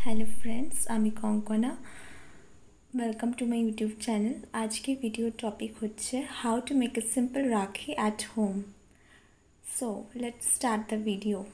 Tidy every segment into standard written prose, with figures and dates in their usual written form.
Hello friends, আমি Kankana। Welcome to my YouTube channel. आज के वीडियो टॉपिक होच्छे how to make a simple rakhi at home. So let's start the video.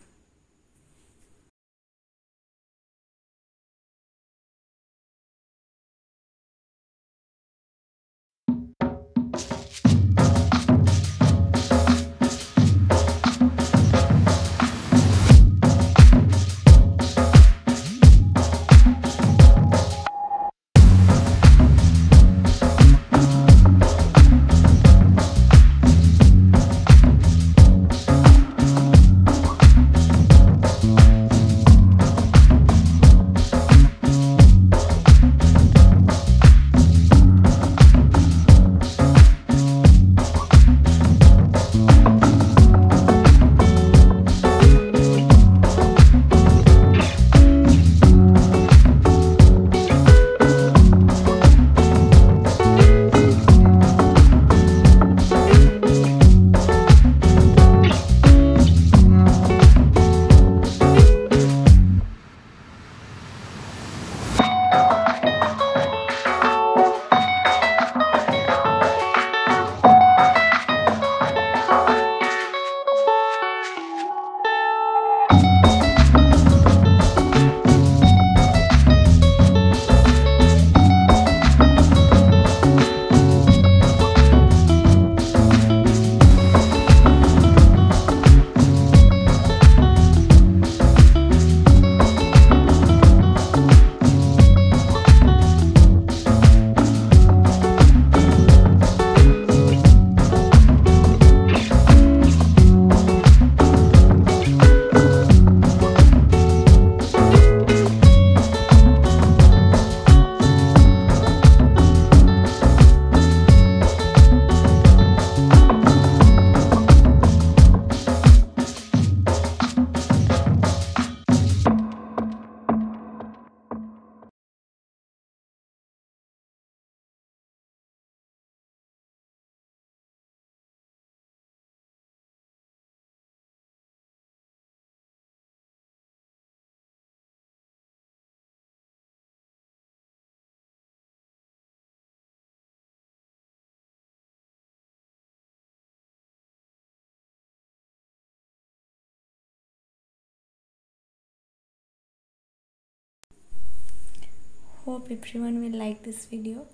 Hope everyone will like this video.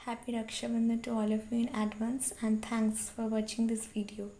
Happy Rakshabandhan to all of you in advance, and thanks for watching this video.